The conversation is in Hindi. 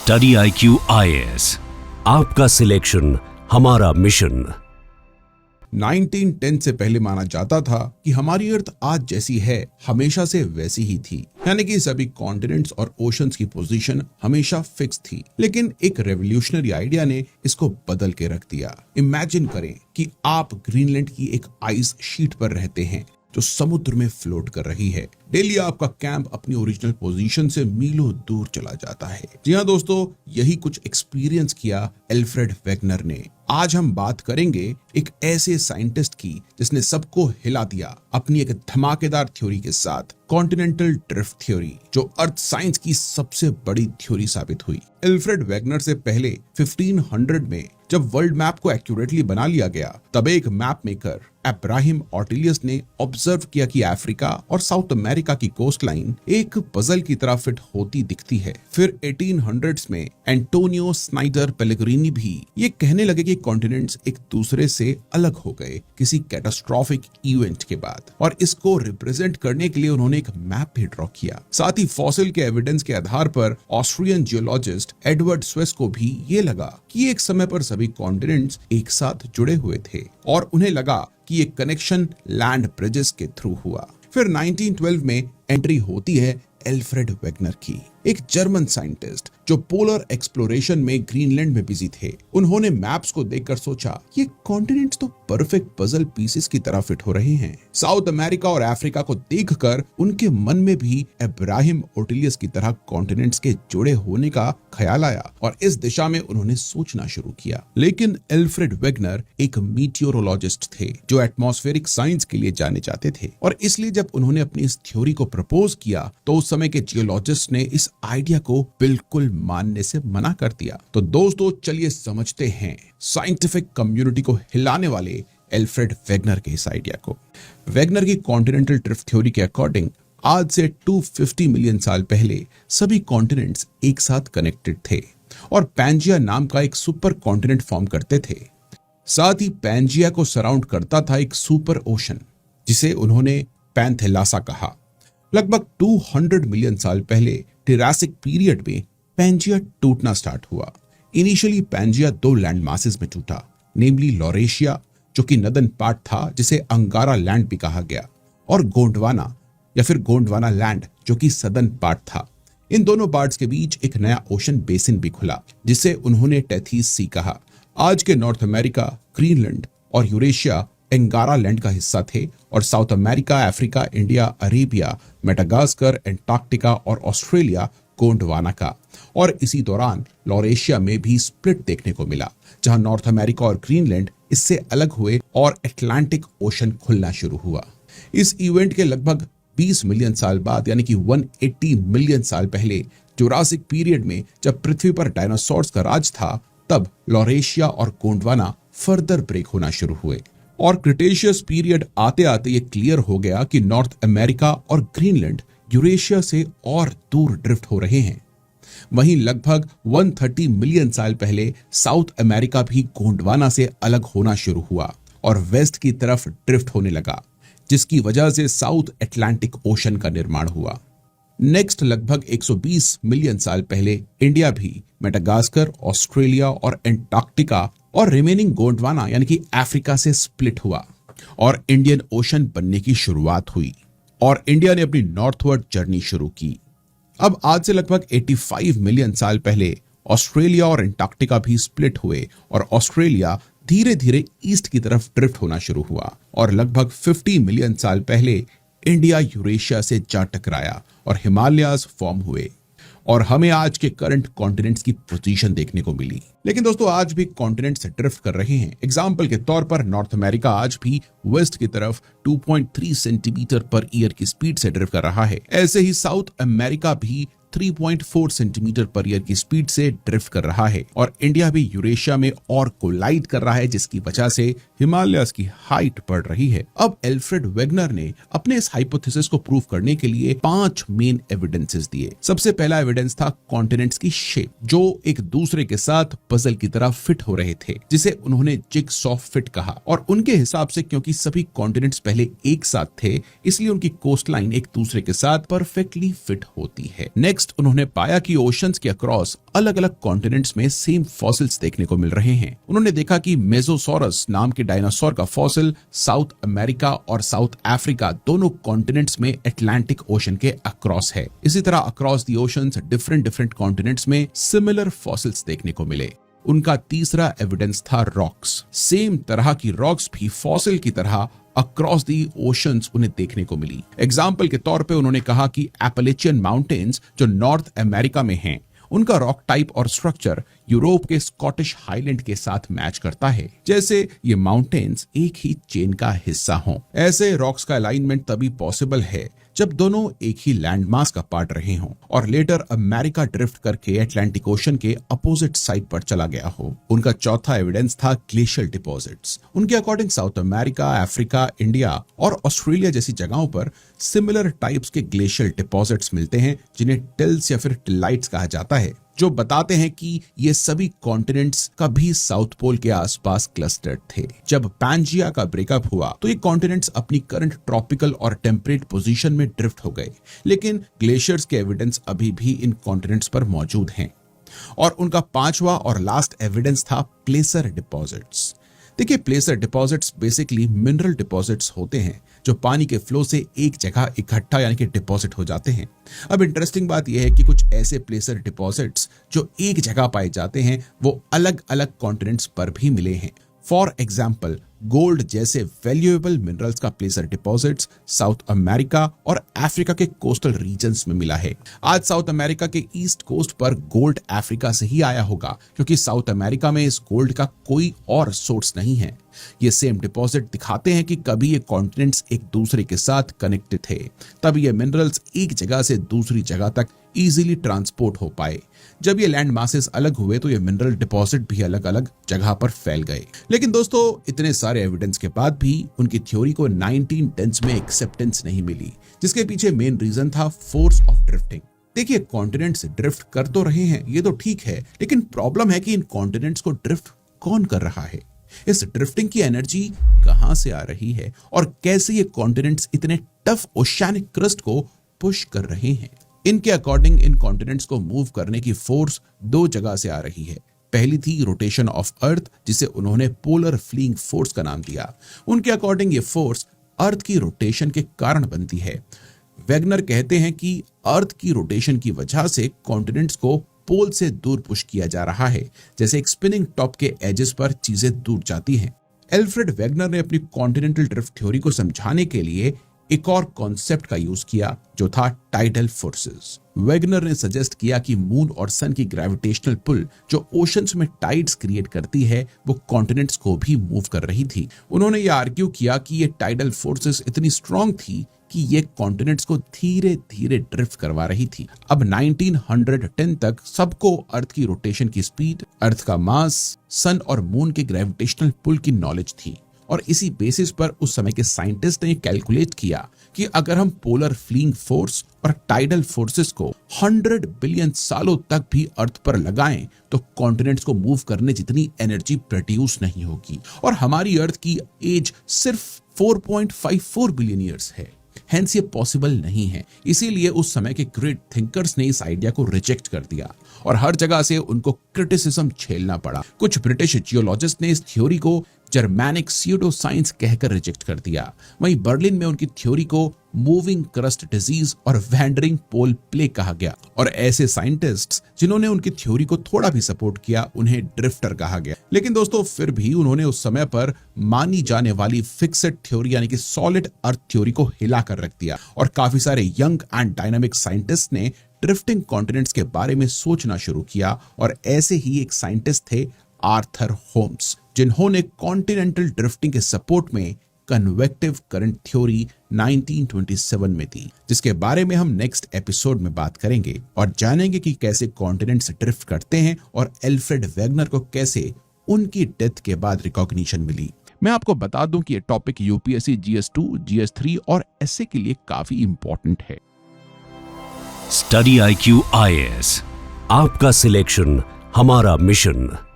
स्टडी IQ IAS, आपका सिलेक्शन हमारा मिशन। 1910 से पहले माना जाता था कि हमारी अर्थ आज जैसी है हमेशा से वैसी ही थी, यानी कि सभी कॉन्टिनेंट्स और ओशंस की पोजीशन हमेशा फिक्स थी। लेकिन एक रेवोल्यूशनरी आइडिया ने इसको बदल के रख दिया। इमेजिन करें कि आप ग्रीनलैंड की एक आइस शीट पर रहते हैं जो समुद्र में फ्लोट कर रही है। डेली आपका कैंप अपनी ओरिजिनल पोजीशन से मीलों दूर चला जाता है। जी हाँ दोस्तों, यही कुछ एक्सपीरियंस किया एल्फ्रेड वेगनर ने। आज हम बात करेंगे एक ऐसे साइंटिस्ट की जिसने सबको हिला दिया अपनी एक धमाकेदार थ्योरी के साथ, कॉन्टिनेंटल ड्रिफ्ट थ्योरी, जो अर्थ साइंस की सबसे बड़ी थ्योरी साबित हुई। एल्फ्रेड वेगनर से पहले 1500 में जब वर्ल्ड मैप को एक्यूरेटली बना लिया गया, तब एक मैप मेकर अब्राहम ऑर्टिलियस ने ऑब्जर्व किया कि अफ्रीका और साउथ अमेरिका की कोस्ट लाइन एक पजल की तरह फिट होती दिखती है। फिर 1800s में एंटोनियो स्नाइडर पेलेग्रिनी भी ये कहने लगे कि कॉन्टिनेंट्स एक दूसरे से अलग हो गए किसी कैटास्ट्रोफिक इवेंट के बाद, और इसको रिप्रेजेंट करने के लिए उन्होंने एक मैप भी ड्रॉ किया। साथ ही फॉसिल के एविडेंस के आधार पर ऑस्ट्रियन जियोलॉजिस्ट एडवर्ड स्वेस को भी ये लगा कि एक समय पर सभी कॉन्टिनेंट्स एक साथ जुड़े हुए थे, और उन्हें लगा कि ये कनेक्शन लैंड ब्रिजेस के थ्रू हुआ। फिर 1912 में एंट्री होती है एल्फ्रेड वेगनर की, एक जर्मन साइंटिस्ट जो पोलर एक्सप्लोरेशन में ग्रीनलैंड में बिजी थे। उन्होंने मैप्स को देखकर सोचा, ये कॉन्टिनेंट्स तो परफेक्ट पजल पीसेस की तरह फिट हो रहे हैं। साउथ अमेरिका और अफ्रीका को देखकर उनके मन में भी अब्राहम ऑर्टिलियस की तरह कॉन्टिनेंट्स के जुड़े होने का ख्याल आया, और इस दिशा में उन्होंने सोचना शुरू किया। लेकिन एल्फ्रेड वेगनर एक मीटियोरोलॉजिस्ट थे जो एटमॉस्फेरिक साइंस के लिए जाने जाते थे, और इसलिए जब उन्होंने अपनी इस थ्योरी को प्रपोज किया तो उस समय के जियोलॉजिस्ट ने इस आइडिया को बिल्कुल मानने से मना कर दिया। तो दोस्तों चलिए समझते हैं साइंटिफिक कम्युनिटी को हिलाने वाले एल्फ्रेड वेगनर के इस आइडिया को। वेगनर की कॉन्टिनेंटल ड्रिफ्ट थ्योरी के अकॉर्डिंग आज से 250 मिलियन साल पहले सभी कॉन्टिनेंट्स एक साथ कनेक्टेड थे और पैंजिया नाम का एक सुपर कॉन्टिनेंट फॉर्म करते थे। साथ ही पैंजिया को सराउंड करता था एक सुपर ओशन जिसे उन्होंने पैंथेलासा कहा। लगभग 200 मिलियन साल पहले टिरासिक पीरियड में पैंजिया टूटना स्टार्ट हुआ। इनिशियली पैंजिया दो लैंड मासेस में टूटा, नेमली लॉरेशिया जो कि नदन पार्ट था जिसे अंगारा लैंड भी कहा गया, और गोंडवाना या फिर गोंडवाना लैंड जो कि सदर्न पार्ट था। इन दोनों पार्ट्स के बीच एक नया ओशन बेसिन भी खुला जिसे उन्होंने टेथीस सी कहा। आज के नॉर्थ अमेरिका, ग्रीनलैंड और यूरेशिया एंगारा लैंड का हिस्सा थे, और south America, Africa, India, Arabia, Madagascar, Antarctica और ऑस्ट्रेलिया गोंडवाना का। और इसी दौरान लॉरेशिया में भी स्प्लिट देखने को मिला, जहां नॉर्थ अमेरिका और ग्रीनलैंड इससे अलग हुए और अटलांटिक ओशन खुलना शुरू हुआ। इस इवेंट के लगभग 20 मिलियन साल बाद, यानी कि 180 मिलियन साल पहले, जुरासिक पीरियड में जब पृथ्वी पर डायनासोर्स का राज था, तब लॉरेशिया और गोंडवाना फर्दर ब्रेक होना शुरू हुए, और क्रिटेशियस पीरियड आते आते ये क्लियर हो गया कि नॉर्थ अमेरिका और ग्रीनलैंड यूरेशिया से और दूर ड्रिफ्ट हो रहे हैं। वहीं लगभग 130 मिलियन साल पहले साउथ अमेरिका भी गोंडवाना से अलग होना शुरू हुआ और वेस्ट की तरफ ड्रिफ्ट होने लगा, जिसकी वजह से साउथ अटलांटिक ओशन का निर्माण हुआ। नेक्स्ट लगभग 120 मिलियन साल पहले इंडिया भी मेडागास्कर, ऑस्ट्रेलिया और एंटार्क्टिका और रिमेनिंग गोंडवाना यानी कि अफ्रीका से स्प्लिट हुआ और इंडियन ओशन बनने की शुरुआत हुई, और इंडिया ने अपनी नॉर्थवर्ड जर्नी शुरू की। अब आज से लगभग 85 मिलियन साल पहले ऑस्ट्रेलिया और एंटार्क्टिका भी स्प्लिट हुए, और ऑस्ट्रेलिया धीरे धीरे ईस्ट की तरफ ड्रिफ्ट होना शुरू हुआ, और लगभग 50 मिलियन साल पहले इंडिया यूरेशिया से जा टकराया और हिमालयाज फॉर्म हुए, और हमें आज के करंट कॉन्टिनेंट्स की पोजीशन देखने को मिली। लेकिन दोस्तों आज भी कॉन्टिनेंट्स ड्रिफ्ट कर रहे हैं। एग्जाम्पल के तौर पर नॉर्थ अमेरिका आज भी वेस्ट की तरफ 2.3 सेंटीमीटर पर ईयर की स्पीड से ड्रिफ्ट कर रहा है। ऐसे ही साउथ अमेरिका भी 3.4 सेंटीमीटर पर ईयर की स्पीड से ड्रिफ्ट कर रहा है, और इंडिया भी यूरेशिया में और कोलाइड कर रहा है, जिसकी वजह से हिमालयस की हाइट बढ़ रही है। अब एल्फ्रेड वेगनर ने अपने इस हाइपोथेसिस को प्रूव करने के लिए 5 मेन एविडेंसेस दिए। सबसे पहला एविडेंस था कॉन्टिनेंट्स की शेप, जो एक दूसरे के साथ पजल की तरह फिट हो रहे थे, जिसे उन्होंने जिगसॉ फिट कहा। और उनके हिसाब से क्योंकि सभी कॉन्टिनेंट्स पहले एक साथ थे, इसलिए उनकी कोस्ट लाइन एक दूसरे के साथ परफेक्टली फिट होती है। नेक्स्ट नेक्स्ट उन्होंने पाया कि ओशंस के अक्रॉस अलग अलग कॉन्टिनेंट्स में सेम फॉसिल्स देखने को मिल रहे हैं। उन्होंने देखा कि मेसोसॉरस नाम के डायनासोर का फॉसिल साउथ अमेरिका और साउथ अफ्रीका दोनों कॉन्टिनेंट्स में अटलांटिक ओशन के अक्रॉस है। इसी तरह across the oceans different continents में सिमिलर फॉसिल्स देखने को मिले। उनका तीसरा एविडेंस था रॉक्स। सेम तरह की रॉक्स भी फॉसिल की तरह अक्रॉस दी ओशंस उन्हें देखने को मिली। एग्जाम्पल के तौर पे उन्होंने कहा कि एपलेचियन माउंटेन्स जो नॉर्थ अमेरिका में हैं, उनका रॉक टाइप और स्ट्रक्चर यूरोप के स्कॉटिश हाईलैंड के साथ मैच करता है, जैसे ये माउंटेन्स एक ही चेन का हिस्सा हों। ऐसे रॉक्स का अलाइनमेंट तभी पॉसिबल है जब दोनों एक ही लैंडमास का पार्ट रहे हों और लेटर अमेरिका ड्रिफ्ट करके अटलांटिक ओशन के अपोजिट साइड पर चला गया हो। उनका चौथा एविडेंस था ग्लेशियल डिपॉजिट्स। उनके according south America, Africa, India और ऑस्ट्रेलिया जैसी जगहों पर सिमिलर टाइप्स के ग्लेशियल डिपॉजिट्स मिलते हैं, जिन्हें टिल्स या फिर टिलाइट्स कहा जाता है, जो बताते हैं कि ये सभी कॉन्टिनेंट्स कभी साउथ पोल के आसपास क्लस्टर्ड थे। जब पैंजिया का ब्रेकअप हुआ तो ये कॉन्टिनेंट्स अपनी करंट ट्रॉपिकल और टेम्परेट पोजीशन में ड्रिफ्ट हो गए, लेकिन ग्लेशियर्स के एविडेंस अभी भी इन कॉन्टिनेंट्स पर मौजूद हैं। और उनका पांचवा और लास्ट एविडेंस था प्लेसर डिपॉजिट्स। देखिए, प्लेसर डिपॉजिट्स बेसिकली मिनरल डिपॉजिट्स होते हैं जो पानी के फ्लो से एक जगह इकट्ठा यानी कि डिपॉजिट हो जाते हैं। अब इंटरेस्टिंग बात यह है कि कुछ ऐसे प्लेसर डिपॉजिट्स जो एक जगह पाए जाते हैं वो अलग अलग कॉन्टिनेंट्स पर भी मिले हैं। फॉर एग्जाम्पल, गोल्ड जैसे वैल्यूएबल मिनरल्स का प्लेसर डिपॉजिट्स साउथ अमेरिका और अफ्रीका के कोस्टल रीजन्स में मिला है। आज साउथ अमेरिका के ईस्ट कोस्ट पर गोल्ड अफ्रीका से ही आया होगा, क्योंकि साउथ अमेरिका में इस गोल्ड का कोई और सोर्स नहीं है। ये सेम डिपॉजिट दिखाते हैं कि कभी ये कॉन्टिनेंट्स एक दूसरे के साथ कनेक्टेड थे, तब ये मिनरल्स एक जगह से दूसरी जगह तक इजीली ट्रांसपोर्ट हो पाए। जब ये लैंड मासेस अलग हुए तो ये मिनरल डिपॉजिट भी अलग अलग जगह पर फैल गए। लेकिन दोस्तों, इतने सारे एविडेंस के बाद भी उनकी थ्योरी को 1910s में एक्सेप्टेंस नहीं मिली, जिसके पीछे मेन रीजन था फोर्स ऑफ ड्रिफ्टिंग। देखिए, कॉन्टिनेंट्स ड्रिफ्ट कर तो रहे हैं, ये तो ठीक है, लेकिन प्रॉब्लम है कि इन कॉन्टिनेंट्स को ड्रिफ्ट कौन कर रहा है, इस ड्रिफ्टिंग की एनर्जी कहां से आ रही है और कैसे ये कॉन्टिनेंट्स इतने टफ ओशियानिक क्रस्ट को पुश कर रहे हैं। इनके अकॉर्डिंग इन कॉन्टिनेंट्स को मूव करने की फोर्स दो जगह से आ रही है। पहली थी रोटेशन ऑफ अर्थ, जिसे उन्होंने पोलर फ्लीइंग फोर्स का नाम दिया। उनके अकॉर्डिंग ये फोर्स अर्थ की रोटेशन के कारण बनती है। वैगनर कहते हैं कि अर्थ की रोटेशन की वजह से कॉन्टिनेंट्स को पोल से दूर पुश किया जा रहा है, जैसे एक स्पिनिंग टॉप के एजेस पर चीजें दूर जाती हैं। एल्फ्रेड वैगनर ने अपनी कॉन्टिनेंटल ड्रिफ्ट थ्योरी को समझाने के लिए एक और कॉन्सेप्ट का यूज किया, जो था टाइडल फोर्सेस। वैगनर ने सजेस्ट किया कि मून और सन की ग्रेविटेशनल पुल जो ओशंस में टाइड्स क्रिएट करती है, वो कॉन्टिनेंट्स को भी मूव कर रही थी। उन्होंने ये आर्ग्यू किया कि ये टाइडल फोर्सेस इतनी स्ट्रॉन्ग थी कि ये कॉन्टिनेंट्स को धीरे धीरे ड्रिफ्ट करवा रही थी। अब 1910 तक सबको अर्थ की रोटेशन की स्पीड, अर्थ का मास, सन और मून के ग्रेविटेशनल पुल की नॉलेज थी, और इसी बेसिस पर उस समय के साइंटिस्ट ने कैलकुलेट किया कि अगर हम पोलर फ्लीइंग फोर्स और टाइडल फोर्सेस को 100 बिलियन सालों तक भी अर्थ पर लगाएं तो कॉन्टिनेंट्स को मूव करने जितनी एनर्जी प्रोड्यूस नहीं होगी। और हमारी अर्थ की एज सिर्फ 4.54 बिलियन ईयर्स है, हेंस ये पॉसिबल नहीं है। इसीलिए उस समय के ग्रेट थिंकर्स ने इस आइडिया को रिजेक्ट कर दिया और हर जगह से उनको क्रिटिसिज्म झेलना पड़ा। कुछ ब्रिटिश जियोलॉजिस्ट ने इस थ्योरी को जर्मैनिक स्यूडो साइंस कहकर रिजेक्ट कर दिया। वहीं बर्लिन में उनकी थ्योरी को मूविंग क्रस्ट डिजीज और वैंडरिंग पोल प्ले कहा गया, और ऐसे साइंटिस्ट्स जिन्होंने उनकी थ्योरी को थोड़ा भी सपोर्ट किया उन्हें ड्रिफ्टर कहा गया। लेकिन दोस्तों, फिर भी उन्होंने उस समय पर मानी जाने वाली फिक्स्ड थ्योरी यानी कि सॉलिड अर्थ थ्योरी को हिला कर रख दिया, और काफी सारे यंग एंड डायनामिक साइंटिस्ट ने ड्रिफ्टिंग कॉन्टिनेंट्स के बारे में सोचना शुरू किया। और ऐसे ही एक साइंटिस्ट थे आर्थर होम्स, जिन्होंने कॉन्टिनेंटल ड्रिफ्टिंग के सपोर्ट में कन्वेक्टिव करंट थ्योरी 1927 में दी, जिसके बारे में हम नेक्स्ट एपिसोड में बात करेंगे और जानेंगे कि कैसे कॉन्टिनेंट्स ड्रिफ्ट करते हैं और एल्फ्रेड वैगनर को कैसे उनकी डेथ के बाद रिकॉग्निशन मिली। मैं आपको बता दूं कि ये टॉपिक यूपीएससी GS2, GS3 और एसए के लिए काफी इंपॉर्टेंट है। स्टडी IQ IAS, आपका सिलेक्शन हमारा मिशन।